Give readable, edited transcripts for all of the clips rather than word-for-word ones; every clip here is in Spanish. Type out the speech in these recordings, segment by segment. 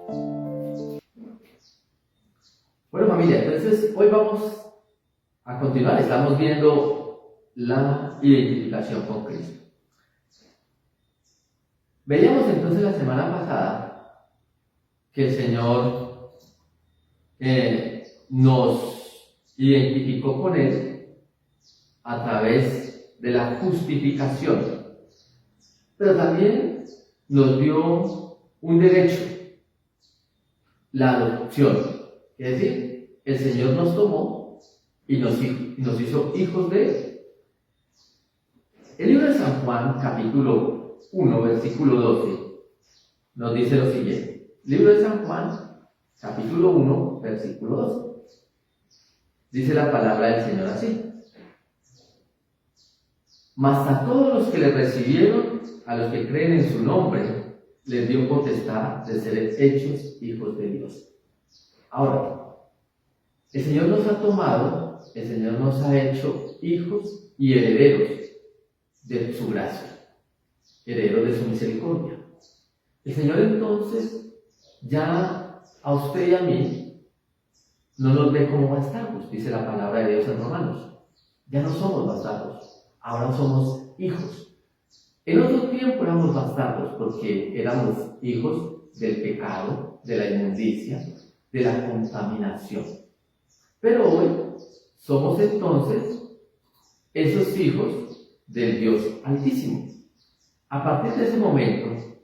Bueno, familia, entonces hoy vamos a continuar. Estamos viendo la identificación con Cristo. Veíamos entonces la semana pasada que el Señor nos identificó con Él a través de la justificación, pero también nos dio un derecho, la adopción. Es decir, el Señor nos tomó y nos hizo hijos de Él. El libro de San Juan, capítulo 1, versículo 12, nos dice lo siguiente. Libro de San Juan, capítulo 1, versículo 12. Dice la palabra del Señor así: mas a todos los que le recibieron, a los que creen en su nombre, les dio potestad de ser hechos hijos de Dios. Ahora, el Señor nos ha tomado, el Señor nos ha hecho hijos y herederos de su gracia, herederos de su misericordia. El Señor entonces ya a usted y a mí no nos ve como bastardos, dice la palabra de Dios en Romanos. Ya no somos bastardos, ahora somos hijos. En otro tiempo éramos bastardos porque éramos hijos del pecado, de la inmundicia, de la contaminación. Pero hoy somos entonces esos hijos del Dios Altísimo. A partir de ese momento,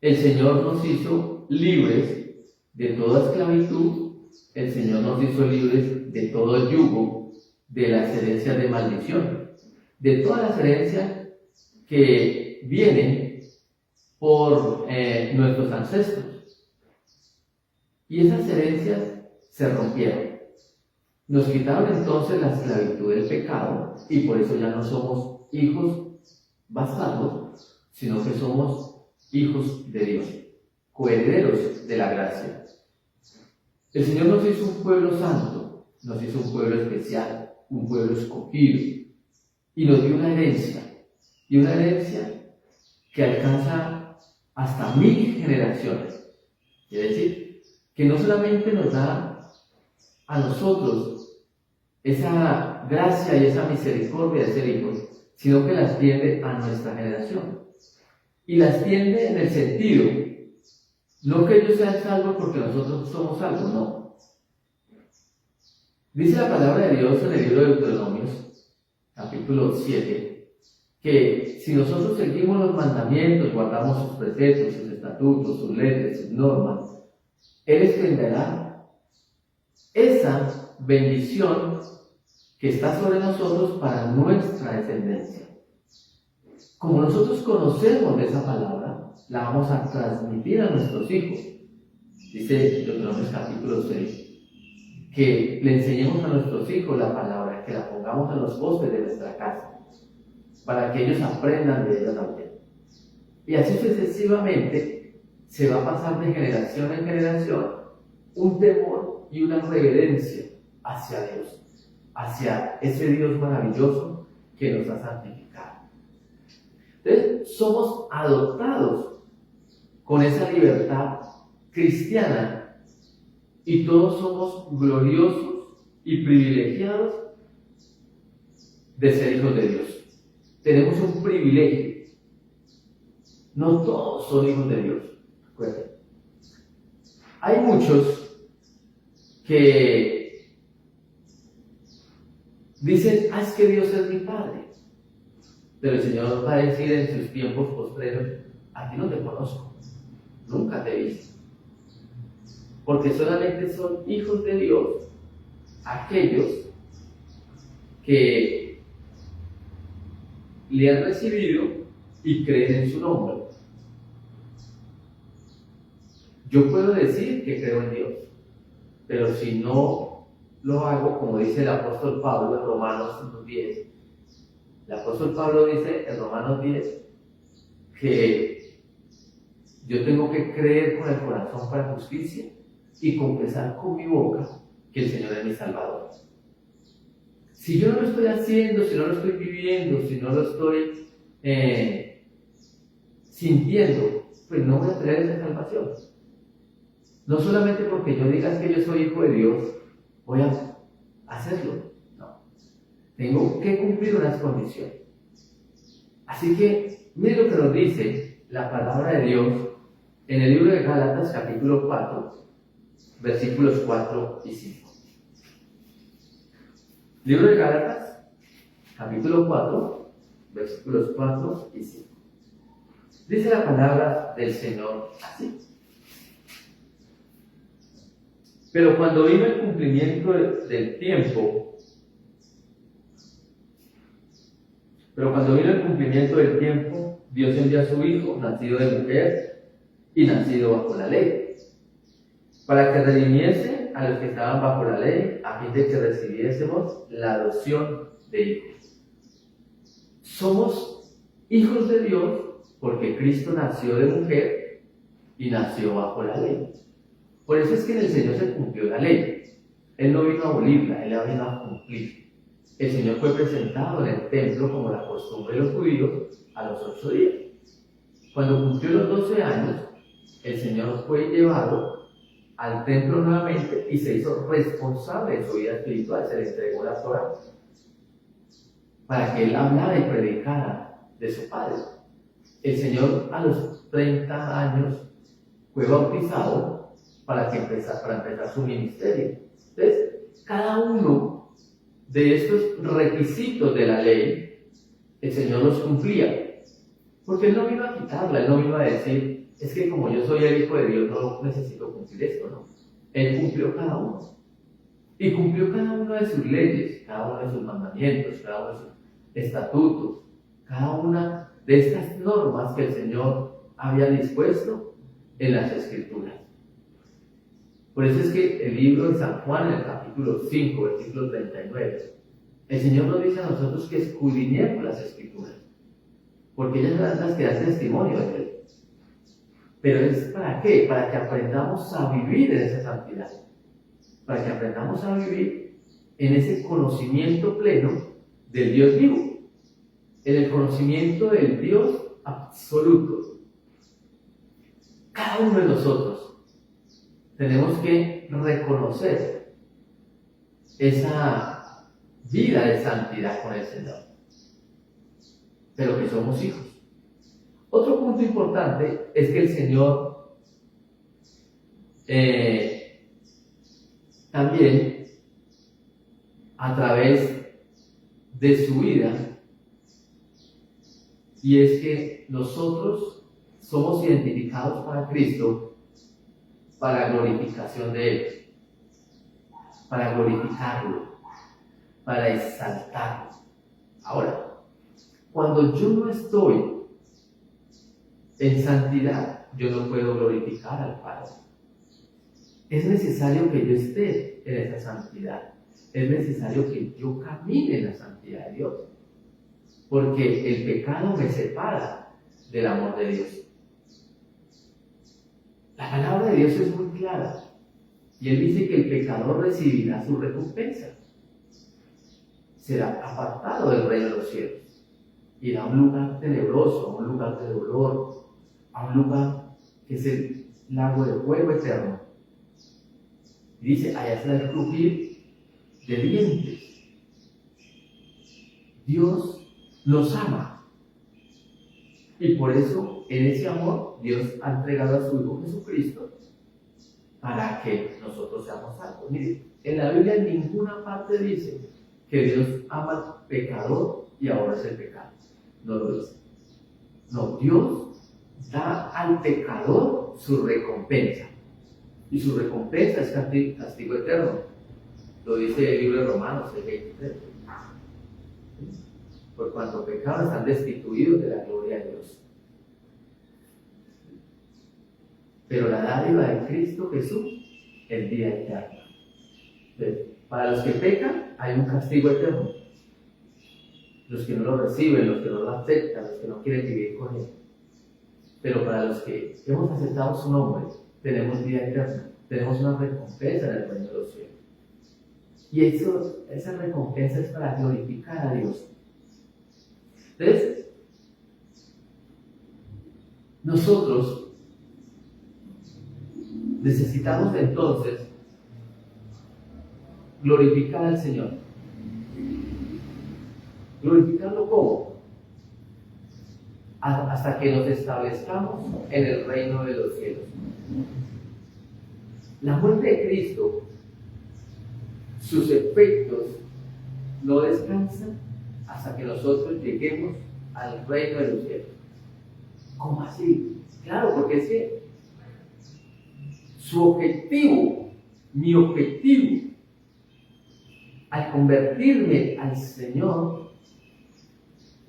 el Señor nos hizo libres de toda esclavitud, el Señor nos hizo libres de todo el yugo, de las herencias de maldición, de todas las herencias que vienen por nuestros ancestros. Y esas herencias se rompieron. Nos quitaron entonces la esclavitud del pecado y por eso ya no somos hijos bastardos, sino que somos hijos de Dios, coherederos de la gracia. El Señor nos hizo un pueblo santo, nos hizo un pueblo especial, un pueblo escogido, y nos dio una herencia, y una herencia que alcanza hasta 1000 generaciones. Quiere decir que no solamente nos da a nosotros esa gracia y esa misericordia de ser hijos, sino que la extiende a nuestra generación. Y la extiende en el sentido, no que ellos sean salvos porque nosotros somos salvos, no. Dice la palabra de Dios en el libro de Deuteronomios, capítulo 7, que si nosotros seguimos los mandamientos, guardamos sus preceptos, sus estatutos, sus leyes, sus normas, Él extenderá esa bendición que está sobre nosotros para nuestra descendencia. Como nosotros conocemos de esa palabra, la vamos a transmitir a nuestros hijos. Dice Deuteronomios capítulo 6, que le enseñemos a nuestros hijos la palabra, que la pongamos en los postes de nuestra casa, para que ellos aprendan de ella también. Y así sucesivamente se va a pasar de generación en generación un temor y una reverencia hacia Dios, hacia ese Dios maravilloso que nos ha santificado. Entonces, somos adoptados con esa libertad cristiana y todos somos gloriosos y privilegiados de ser hijos de Dios. Tenemos un privilegio. No todos son hijos de Dios. Recuerden. Hay muchos que dicen, es que Dios es mi Padre. Pero el Señor va a decir en sus tiempos postreros, a ti no te conozco, nunca te he visto. Porque solamente son hijos de Dios aquellos que le han recibido y creen en su nombre. Yo puedo decir que creo en Dios, pero si no lo hago, como dice el apóstol Pablo en Romanos 10, el apóstol Pablo dice en Romanos 10 que yo tengo que creer con el corazón para justicia y confesar con mi boca que el Señor es mi Salvador. Si yo no lo estoy haciendo, si no lo estoy viviendo, si no lo estoy sintiendo, pues no voy a tener esa salvación. No solamente porque yo diga que yo soy hijo de Dios, voy a hacerlo. No. Tengo que cumplir unas condiciones. Así que, mire lo que nos dice la palabra de Dios en el libro de Gálatas, capítulo 4, versículos 4 y 5. Libro de Gálatas, capítulo 4, versículos 4 y 5. Dice la palabra del Señor así. Pero cuando vino el cumplimiento del tiempo, Dios envió a su Hijo, nacido de mujer y nacido bajo la ley, para que redimiese a los que estaban bajo la ley, a fin de que recibiésemos la adopción de hijos. Somos hijos de Dios porque Cristo nació de mujer y nació bajo la ley. Por eso es que en el Señor se cumplió la ley. Él no vino a abolirla, Él la vino a cumplir. El Señor fue presentado en el templo como la costumbre de los judíos a los 8 días. Cuando cumplió los 12 años, el Señor fue llevado al templo nuevamente y se hizo responsable de su vida espiritual, se le entregó la Torá para que él hablara y predicara de su Padre. El Señor a los 30 años fue bautizado para empezar su ministerio. Entonces, cada uno de estos requisitos de la ley, el Señor los cumplía. Porque Él no vino a quitarla, Él no vino a decir, es que como yo soy el Hijo de Dios, no necesito cumplir esto, no. Él cumplió cada uno. Y cumplió cada una de sus leyes, cada uno de sus mandamientos, cada uno de sus estatutos, cada una de estas normas que el Señor había dispuesto en las Escrituras. Por eso es que el libro de San Juan, en el capítulo 5, versículo 39, el Señor nos dice a nosotros que escudriñemos las Escrituras, porque ellas son las que dan testimonio de Él. Pero ¿es para qué? Para que aprendamos a vivir en esa santidad, para que aprendamos a vivir en ese conocimiento pleno del Dios vivo, en el conocimiento del Dios absoluto. Cada uno de nosotros tenemos que reconocer esa vida de santidad con el Señor, pero que somos hijos. Otro punto importante es que el Señor también, a través de su vida, y es que nosotros somos identificados para Cristo para glorificación de Él, para glorificarlo, para exaltarlo. Ahora, cuando yo no estoy en santidad, yo no puedo glorificar al Padre. Es necesario que yo esté en esa santidad. Es necesario que yo camine en la santidad de Dios. Porque el pecado me separa del amor de Dios. La palabra de Dios es muy clara. Y Él dice que el pecador recibirá su recompensa. Será apartado del reino de los cielos. Irá a un lugar tenebroso, a un lugar de dolor, a un lugar que es el lago de fuego eterno. Y dice, allá está el crujir de dientes. Dios nos ama. Y por eso, en ese amor, Dios ha entregado a su Hijo Jesucristo para que nosotros seamos salvos. Mire, en la Biblia en ninguna parte dice que Dios ama al pecador y aborrece el pecado. No lo dice. No, Dios da al pecador su recompensa. Y su recompensa es castigo eterno. Lo dice el libro de Romanos, el 23. Por cuanto pecaron, están destituidos de la gloria de Dios. Pero la dádiva de Cristo Jesús es vida eterna. Entonces, para los que pecan, hay un castigo eterno. Los que no lo reciben, los que no lo aceptan, los que no quieren vivir con Él. Pero para los que hemos aceptado su nombre, tenemos vida eterna, tenemos una recompensa en el reino de los cielos. Y esa recompensa es para glorificar a Dios. Entonces, nosotros Necesitamos entonces glorificar al Señor. ¿Glorificarlo cómo? Hasta que nos establezcamos en el reino de los cielos. La muerte de Cristo, sus efectos no descansan hasta que nosotros lleguemos al reino de los cielos. ¿Cómo así? Claro, porque es que su objetivo, mi objetivo, al convertirme al Señor,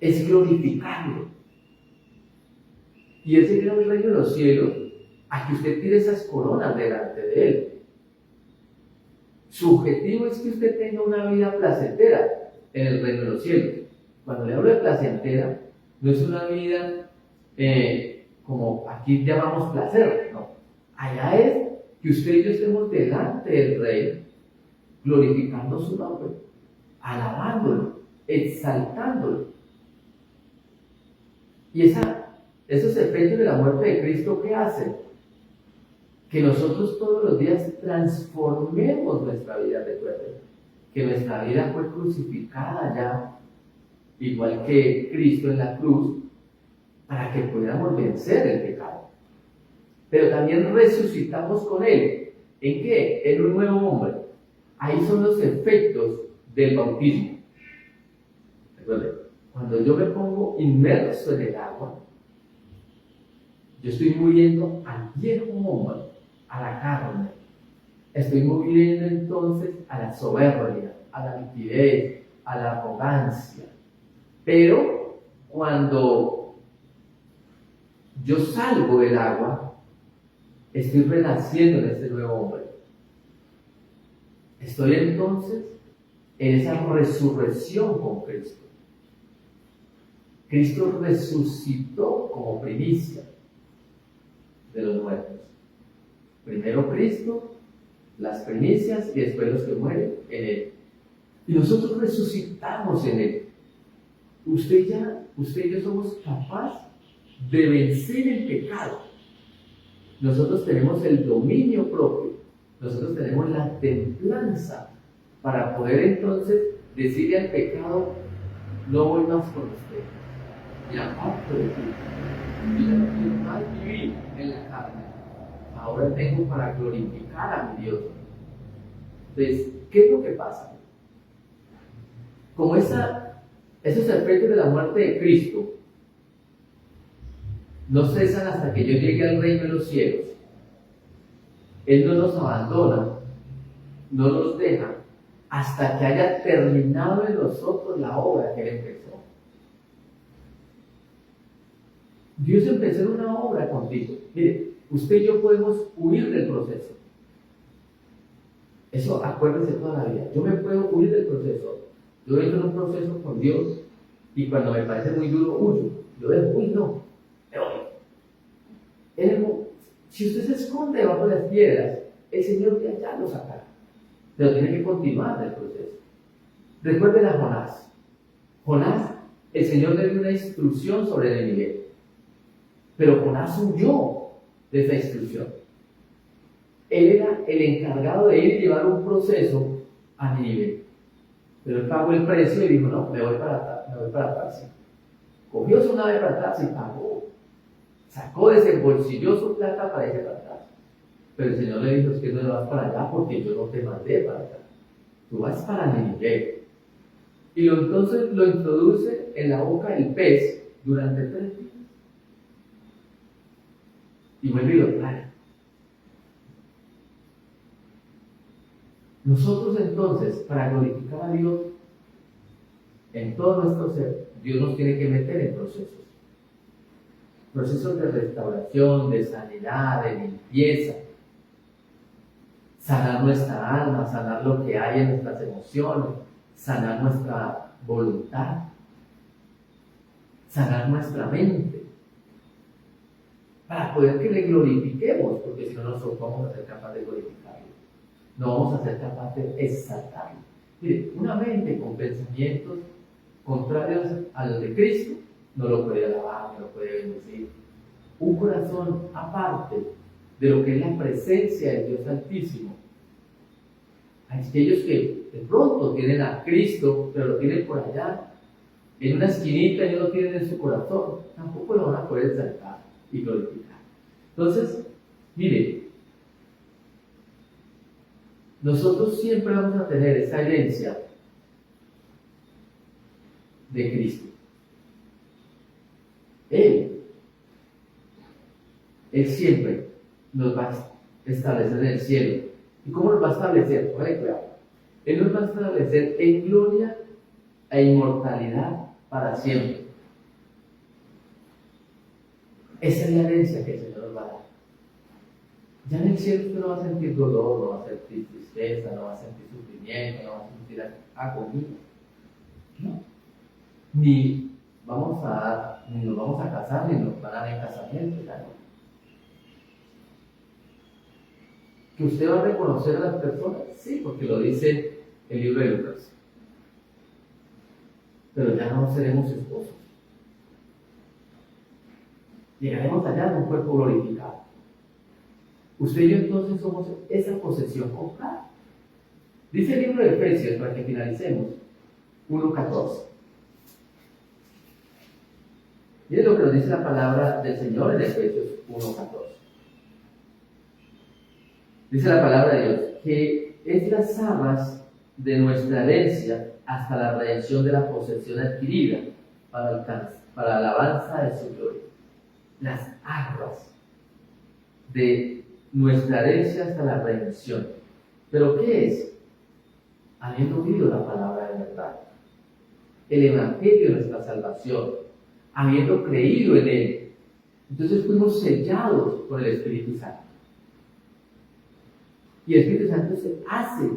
es glorificarlo. Y es llegar al reino de los cielos a que usted tire esas coronas delante de Él. Su objetivo es que usted tenga una vida placentera en el reino de los cielos. Cuando le hablo de placentera, no es una vida como aquí llamamos placer, no. Allá es que usted y yo estemos delante del Rey, glorificando su nombre, alabándolo, exaltándolo. Y esos efectos de la muerte de Cristo, ¿qué hacen? Que nosotros todos los días transformemos nuestra vida, recuerden, que nuestra vida fue crucificada ya, igual que Cristo en la cruz, para que pudiéramos vencer el pecado. Pero también resucitamos con Él. ¿En qué? En un nuevo hombre. Ahí son los efectos del bautismo. Recuerden, cuando yo me pongo inmerso en el agua, yo estoy muriendo al viejo hombre, a la carne. Estoy muriendo entonces a la soberbia, a la altivez, a la arrogancia. Pero cuando yo salgo del agua, estoy renaciendo en ese nuevo hombre. Estoy entonces en esa resurrección con Cristo. Cristo resucitó como primicia de los muertos. Primero Cristo, las primicias y después los que mueren en Él. Y nosotros resucitamos en Él. Usted y yo somos capaces de vencer el pecado. Nosotros tenemos el dominio propio. Nosotros tenemos la templanza para poder entonces decirle al pecado: no voy más con usted. Ya aparto de ti. Yo ya no quiero más vivir en la carne. Ahora vengo para glorificar a mi Dios. Entonces, ¿qué es lo que pasa? Como esos efectos de la muerte de Cristo no cesan hasta que yo llegue al reino de los cielos, Él no nos abandona, no nos deja, hasta que haya terminado en nosotros la obra que Él empezó. Dios empezó una obra contigo. Mire, usted y yo podemos huir del proceso. Eso, acuérdese toda la vida. Yo me puedo huir del proceso. Yo entro en un proceso con Dios y cuando me parece muy duro, huyo. Yo digo, uy, no, me voy. Si usted se esconde debajo de las piedras, el Señor ya lo sacará. Pero tiene que continuar el proceso. Recuerden a Jonás. Jonás, el Señor le dio una instrucción sobre el nivel. Pero Jonás huyó de esa instrucción. Él era el encargado de ir y llevar un proceso a Nínive. Pero él pagó el precio y dijo: no, me voy para Tarsis. Cogió su nave para Tarsis y pagó. Sacó, desembolsilló su plata para irse para Tarsis. Pero el Señor le dijo: es que no vas para allá porque yo no te mandé para allá. Tú vas para Nínive. Y entonces lo introduce en la boca del pez durante 3 días. Y vuelve y lo trae. Nosotros entonces, para glorificar a Dios, en todo nuestro ser, Dios nos tiene que meter en procesos. Procesos de restauración, de sanidad, de limpieza. Sanar nuestra alma, sanar lo que hay en nuestras emociones, sanar nuestra voluntad, sanar nuestra mente. Para poder que le glorifiquemos, porque si no, no vamos a ser capaces de glorificarlo. No vamos a ser capaces de exaltarlo. Mire, una mente con pensamientos contrarios a los de Cristo no lo puede alabar, no lo puede bendecir. Un corazón aparte de lo que es la presencia del Dios Altísimo. Aquellos que de pronto tienen a Cristo, pero lo tienen por allá, en una esquinita y no lo tienen en su corazón, tampoco lo van a poder exaltar y glorificar. Entonces, mire, nosotros siempre vamos a tener esa herencia de Cristo. Él siempre nos va a establecer en el cielo. ¿Y cómo nos va a establecer? Cuidado. Él nos va a establecer en gloria e inmortalidad para siempre. Esa es la herencia que el Señor nos va a dar. Ya en el cielo usted no va a sentir dolor, no va a sentir tristeza, no va a sentir sufrimiento, no va a sentir agonía. No. Ni nos vamos a casar, ni nos van a dar en casamiento, ya no. ¿Que usted va a reconocer a las personas? Sí, porque lo dice el libro de Lucas. Pero ya no seremos esposos. Llegaremos allá en un cuerpo glorificado. Usted y yo entonces somos esa posesión comprada. Dice el libro de Efesios, para que finalicemos, 1:14. Miren lo que nos dice la palabra del Señor en Efesios 1:14. Dice la palabra de Dios que es las arras de nuestra herencia hasta la redención de la posesión adquirida para alabanza de su gloria. Las arras de nuestra herencia hasta la redención. ¿Pero qué es? Habiendo oído la palabra de verdad, el evangelio de nuestra salvación, habiendo creído en él, entonces fuimos sellados por el Espíritu Santo. Y el Espíritu Santo se hace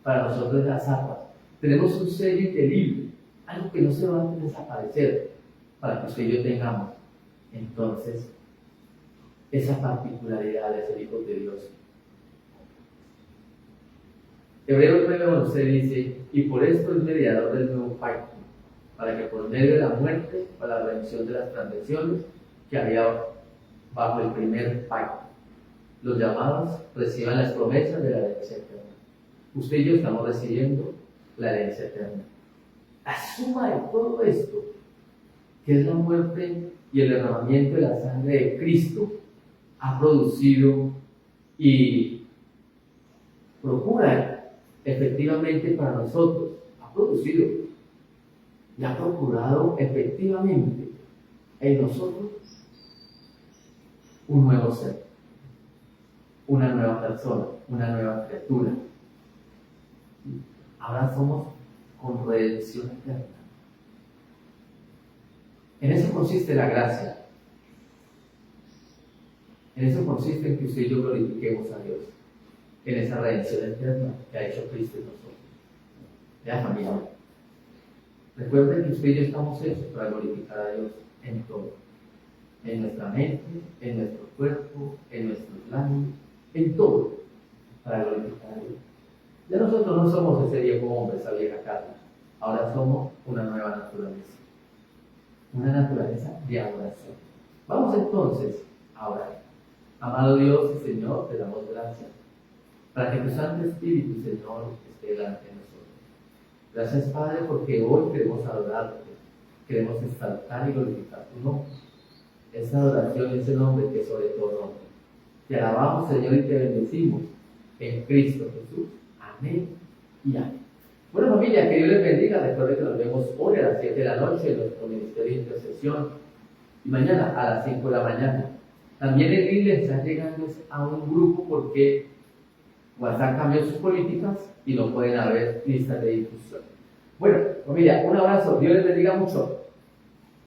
para nosotros las arras. Tenemos un sello indeleble, algo que no se va a desaparecer, para que usted y yo tengamos entonces esa particularidad de ser hijos de Dios. Hebreos 9:11 dice: y por esto es mediador del nuevo pacto, para que por medio de la muerte, para la remisión de las transgresiones que había bajo el primer pacto, los llamados reciban las promesas de la herencia eterna. Usted y yo estamos recibiendo la herencia eterna. La suma de todo esto, que es la muerte y el derramamiento de la sangre de Cristo, ha producido y procura efectivamente para nosotros, ha producido y ha procurado efectivamente en nosotros un nuevo ser, una nueva persona, una nueva criatura. Ahora somos con redención eterna. En eso consiste la gracia. En eso consiste en que usted y yo glorifiquemos a Dios, en esa redención eterna que ha hecho Cristo en nosotros. Ya, familia, recuerden que usted y yo estamos hechos para glorificar a Dios en todo, en nuestra mente, en nuestro cuerpo, en nuestros labios, en todo, para glorificar a Dios. Ya nosotros no somos ese viejo hombre, esa vieja carne, ahora somos una nueva naturaleza, una naturaleza de adoración. Vamos entonces a orar. Amado Dios y Señor, te damos gracias para que tu Santo Espíritu, Señor, esté delante de nosotros. Gracias, Padre, porque hoy queremos adorarte, queremos exaltar y glorificar tu nombre. Esa adoración y ese nombre que es sobre todo nombre. Te alabamos, Señor, y te bendecimos en Cristo Jesús. Amén y amén. Bueno, familia, que Dios les bendiga. Recuerden que nos vemos hoy a las 7 de la noche en nuestro ministerio de intercesión y mañana a las 5 de la mañana. También el link les está llegando a un grupo porque WhatsApp cambió sus políticas y no pueden haber listas de difusión. Bueno, familia, un abrazo. Dios les bendiga mucho.